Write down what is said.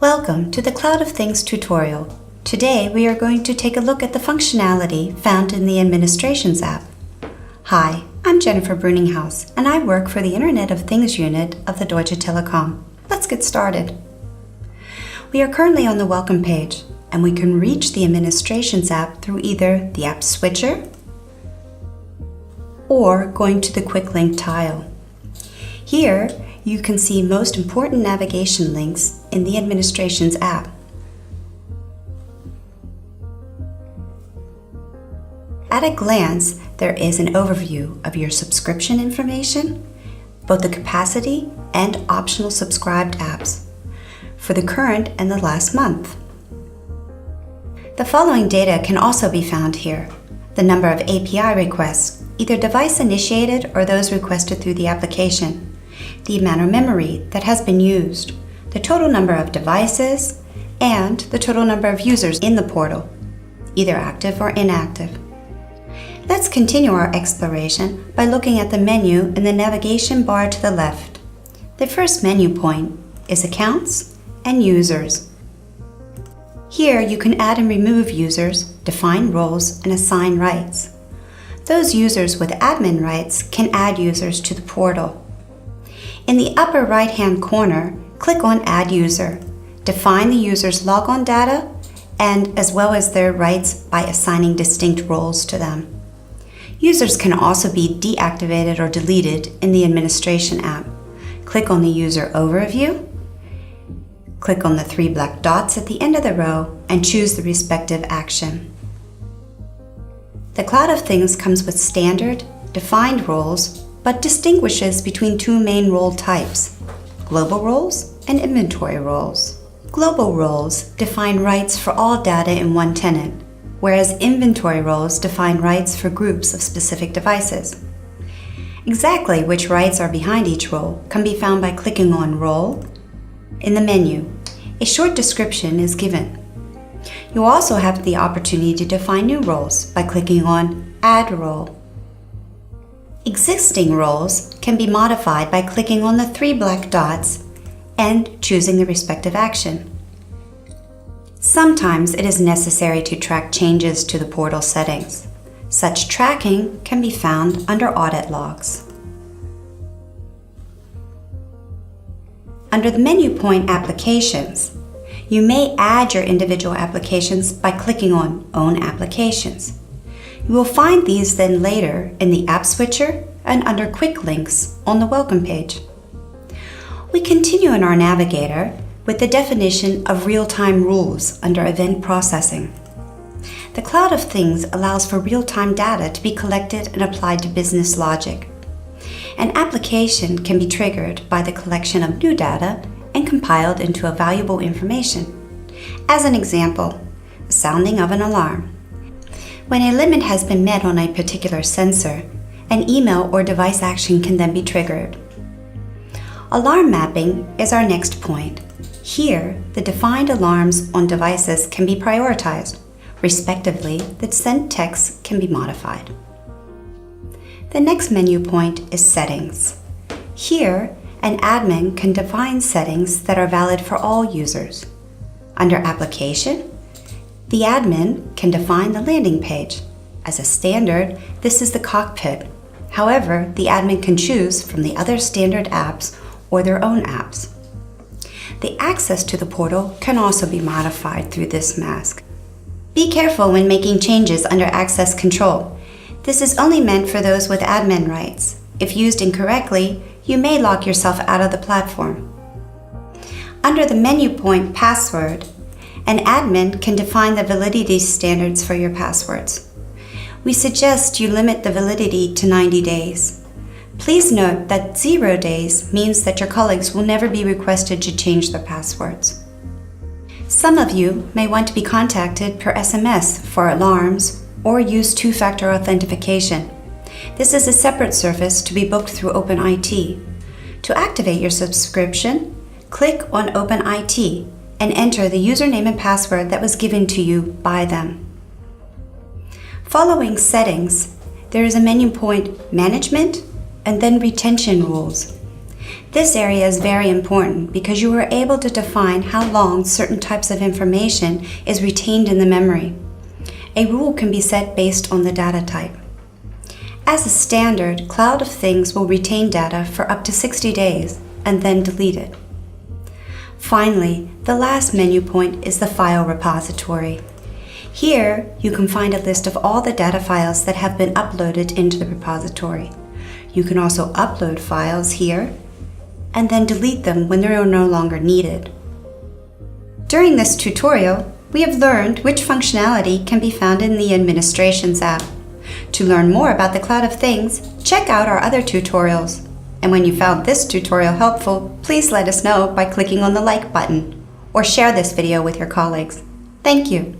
Welcome to the Cloud of Things tutorial. Today we are going to take a look at the functionality found in the Administrations app. Hi, I'm Jennifer Bruninghaus and I work for the Internet of Things unit of the Deutsche Telekom. Let's get started. We are currently on the Welcome page and we can reach the Administrations app through either the app switcher or going to the quick link tile. Here, you can see most important navigation links in the Administrations app. At a glance, there is an overview of your subscription information, both the capacity and optional subscribed apps, for the current and the last month. The following data can also be found here: the number of API requests, either device initiated or those requested through the application, the amount of memory that has been used, the total number of devices, and the total number of users in the portal, either active or inactive. Let's continue our exploration by looking at the menu in the navigation bar to the left. The first menu point is Accounts and Users. Here you can add and remove users, define roles, and assign rights. Those users with admin rights can add users to the portal. In the upper right-hand corner, click on Add User. Define the user's logon data and as well as their rights by assigning distinct roles to them. Users can also be deactivated or deleted in the Administration app. Click on the User Overview, click on the three black dots at the end of the row, and choose the respective action. The Cloud of Things comes with standard, defined roles, but distinguishes between two main role types: global roles and inventory roles. Global roles define rights for all data in one tenant, whereas inventory roles define rights for groups of specific devices. Exactly which rights are behind each role can be found by clicking on Role. In the menu, a short description is given. You also have the opportunity to define new roles by clicking on Add Role. Existing roles can be modified by clicking on the three black dots and choosing the respective action. Sometimes it is necessary to track changes to the portal settings. Such tracking can be found under Audit Logs. Under the menu point Applications, you may add your individual applications by clicking on Own Applications. You will find these then later in the App Switcher and under Quick Links on the Welcome page. We continue in our navigator with the definition of real-time rules under Event Processing. The Cloud of Things allows for real-time data to be collected and applied to business logic. An application can be triggered by the collection of new data and compiled into a valuable information. As an example, the sounding of an alarm. When a limit has been met on a particular sensor, an email or device action can then be triggered. Alarm mapping is our next point. Here, the defined alarms on devices can be prioritized. Respectively, the sent text can be modified. The next menu point is Settings. Here, an admin can define settings that are valid for all users. Under Application, the admin can define the landing page. As a standard, this is the cockpit. However, the admin can choose from the other standard apps or their own apps. The access to the portal can also be modified through this mask. Be careful when making changes under Access Control. This is only meant for those with admin rights. If used incorrectly, you may lock yourself out of the platform. Under the menu point Password, an admin can define the validity standards for your passwords. We suggest you limit the validity to 90 days. Please note that 0 days means that your colleagues will never be requested to change their passwords. Some of you may want to be contacted per SMS for alarms or use two-factor authentication. This is a separate service to be booked through OpenIT. To activate your subscription, click on OpenIT and enter the username and password that was given to you by them. Following Settings, there is a menu point Management and then Retention Rules. This area is very important because you are able to define how long certain types of information is retained in the memory. A rule can be set based on the data type. As a standard, Cloud of Things will retain data for up to 60 days and then delete it. Finally, the last menu point is the file repository. Here, you can find a list of all the data files that have been uploaded into the repository. You can also upload files here and then delete them when they are no longer needed. During this tutorial, we have learned which functionality can be found in the Administrations app. To learn more about the Cloud of Things, check out our other tutorials. And when you found this tutorial helpful, please let us know by clicking on the like button or share this video with your colleagues. Thank you.